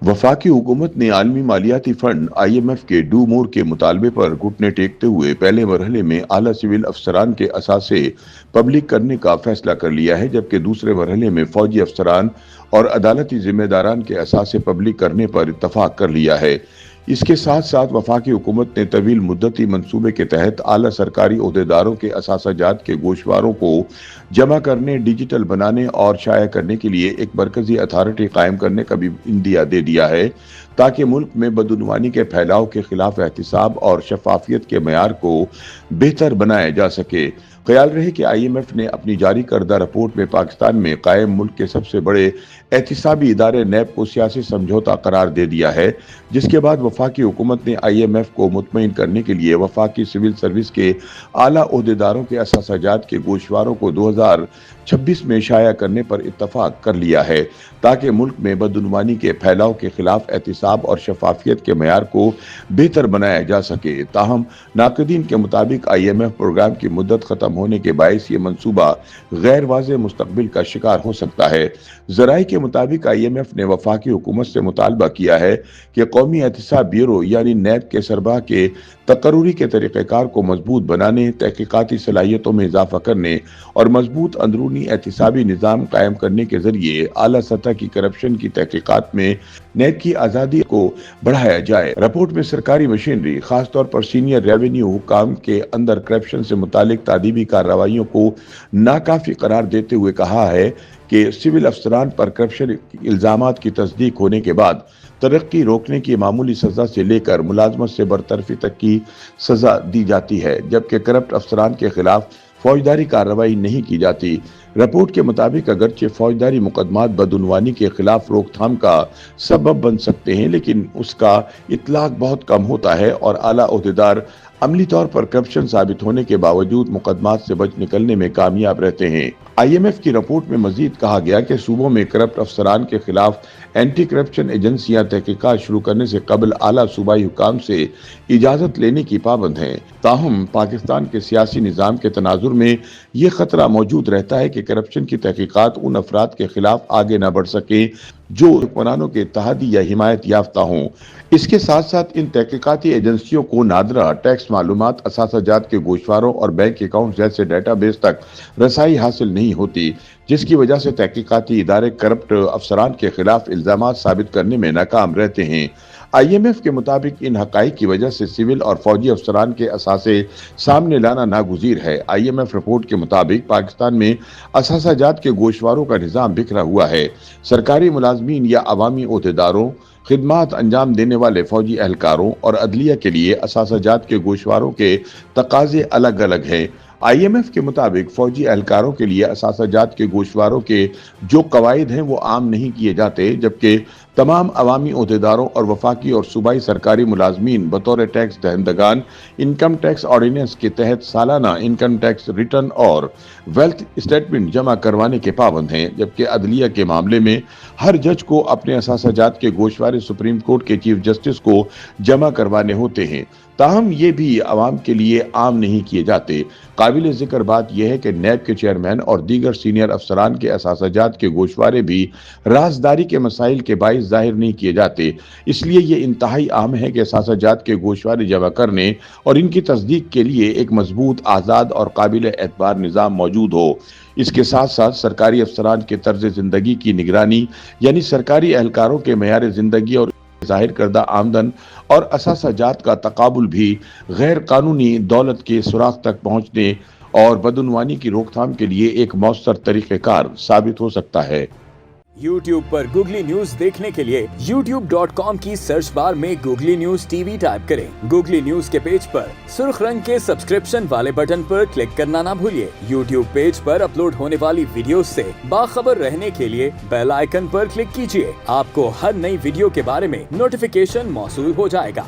वफाकी हुकूमत ने आलमी मालियाती फंड IMF के डू मोर के मुतालबे पर घुटने टेकते हुए पहले मरहले में आला सिविल अफसरान के असासे पब्लिक करने का फैसला कर लिया है, जबकि दूसरे मरहले में फौजी अफसरान और अदालती जिम्मेदारान के असासे पब्लिक करने पर इत्तफाक कर लिया है। इसके साथ साथ वफाकी हुकूमत ने तवील मुद्दती मंसूबे के तहत आला सरकारी ओहदेदारों के असासाजात के गोशवारों को जमा करने, डिजिटल बनाने और शाया करने के लिए एक मरकजी अथॉरिटी कायम करने का भी इंदिया दे दिया है, ताकि मुल्क में बदउनवानी के फैलाव के खिलाफ एहतिसाब और शफाफियत के मयार को बेहतर बनाया जा सके। ख्याल रहे कि IMF ने अपनी जारी करदा रिपोर्ट में पाकिस्तान में कायम मुल्क के सबसे बड़े एहतिसाबी इदारे नैब को सियासी समझौता करार दे दिया है, जिसके बाद वफाकी हुकूमत ने IMF को मुतमईन करने के लिए वफाकी सिविल सर्विस के आला ओहदेदारों के असासाजात के गोशवारों को 2026 में शाया करने पर इत्तफाक कर लिया है, ताकि मुल्क में बदउनवानी के फैलाव के खिलाफ एहतिसाब और शफाफियत के मयार को बेहतर बनाया जा सके। ताहम नाक़दीन के मुताबिक IMF प्रोग्राम की मुद्दत खत्म होने के बायस ये मंसूबा गैर वाज़ेह मुस्तकबिल का शिकार हो सकता है। ज़राए के मुताबिक IMF ने वफाकी हुकूमत से मुतालबा किया है कि कौमी एहतिसाब ब्यूरो यानी नैब के सरबराह के तकर्रुरी के तरीक़ेकार को मजबूत बनाने, तहकीकाती सलाहियतों में इजाफा करने और मजबूत अंदरूनी एहतिसाबी निज़ाम कायम करने के जरिए आला सतह की करप्शन की तहकीकात में नैब की आज़ादी को बढ़ाया जाए। रिपोर्ट में सरकारी मशीनरी, खासतौर पर सीनियर रेवेन्यू हुकाम के अंदर करप्शन से मुतालिक तादीबी कार्रवाइयों को नाकाफी करार देते हुए कहा है कि सिविल अफसरान पर करप्शन इल्जामात की तस्दीक होने के बाद तरक्की रोकने की मामूली सजा से लेकर मुलाजमत से बरतरफी तक की सजा दी जाती है, जबकि करप्ट अफसरान के खिलाफ फौजदारी कार्रवाई नहीं की जाती। रिपोर्ट के मुताबिक अगरचे फौजदारी मुकदमात बदउनवानी के खिलाफ रोकथाम का सबब बन सकते हैं, लेकिन उसका इतलाक बहुत कम होता है और आला ओहदेदार अमली तौर पर करप्शन साबित होने के बावजूद मुकदमात से बच निकलने में कामयाब रहते हैं। IMF की रिपोर्ट में मजीद कहा गया कि सूबों में करप्ट अफसरान के खिलाफ एंटी करप्शन एजेंसियां तहकीकात शुरू करने से कबल आला सूबाई हुकाम से इजाजत लेने की पाबंद हैं। ताहम पाकिस्तान के सियासी निज़ाम के तनाजुर में ये खतरा मौजूद रहता है कि करप्शन की तहकीकात उन अफराद के खिलाफ आगे न बढ़ सके जो हुक्मरानों के इत्तेहादी या हिमायत याफ्ता हों। इसके साथ साथ इन तहकीकाती एजेंसियों को नादरा टैक्स मालूमात, असासाजात के गोशवारों और बैंक अकाउंट जैसे डेटाबेस तक रसाई हासिल नहीं होती, जिसकी वजह से तहकीकाती इदारे करप्ट अफसरान के खिलाफ इल्जामात साबित करने में नाकाम रहते हैं। IMF के मुताबिक इन हकाइक की वजह से सिविल और फौजी अफसरान के असासे सामने लाना नागुज़ीर है। IMF रिपोर्ट के मुताबिक पाकिस्तान में असासाजात के गोशवारों का निज़ाम बिखरा हुआ है। सरकारी मुलाजमीन या अवामी ओहदेदारों, खिदमात अंजाम देने वाले फौजी एहलकारों और अदलिया के लिए असासाजात के गोशवारों के तकाजे अलग अलग हैं। IMF के मुताबिक फौजी एहलकारों के लिए असासाजात के गोशवारों के जो कवायद हैं वो आम नहीं किए जाते, जबकि तमाम अवामी ओहदेदारों और वफाकी और सूबाई सरकारी मुलाजमीन बतौर टैक्स दहंदगान इनकम टैक्स ऑर्डिनेंस के तहत सालाना इनकम टैक्स रिटर्न और वेल्थ स्टेटमेंट जमा करवाने के पाबंद हैं, जबकि अदलिया के मामले में हर जज को अपने असासाजात के गोशवारे सुप्रीम कोर्ट के चीफ जस्टिस को जमा करवाने होते हैं। ताहम ये भी आवाम के लिए आम नहीं किए जाते। काबिल जिक्र बात यह है कि नैब के चेयरमैन और दीगर सीनियर अफसरान के असासाजात के गोशवारे भी राजदारी के मसाइल के बाइस जाहिर नहीं किए जाते। इसलिए ये इंतहाई अहम है कि असासाजात के गोशवारे जमा करने और इनकी तस्दीक के लिए एक मजबूत, आज़ाद और काबिल एतबार निज़ाम मौजूद हो। इसके साथ साथ सरकारी अफसरान के तर्ज ज़िंदगी की निगरानी, यानी सरकारी एहलकारों के मयार ज़िंदगी और जाहिर करदा आमदन और असासाजात का तकाबुल भी गैर कानूनी दौलत के सुराख तक पहुंचने और बदउनवानी की रोकथाम के लिए एक मौसर तरीक़ेकार साबित हो सकता है। YouTube पर गूगली न्यूज देखने के लिए youtube.com की सर्च बार में गूगली न्यूज TV टाइप करें। गूगली न्यूज के पेज पर सुर्ख रंग के सब्सक्रिप्शन वाले बटन पर क्लिक करना ना भूलिए। YouTube पेज पर अपलोड होने वाली वीडियोस से बाखबर रहने के लिए बेल आइकन पर क्लिक कीजिए। आपको हर नई वीडियो के बारे में नोटिफिकेशन मौसूल हो जाएगा।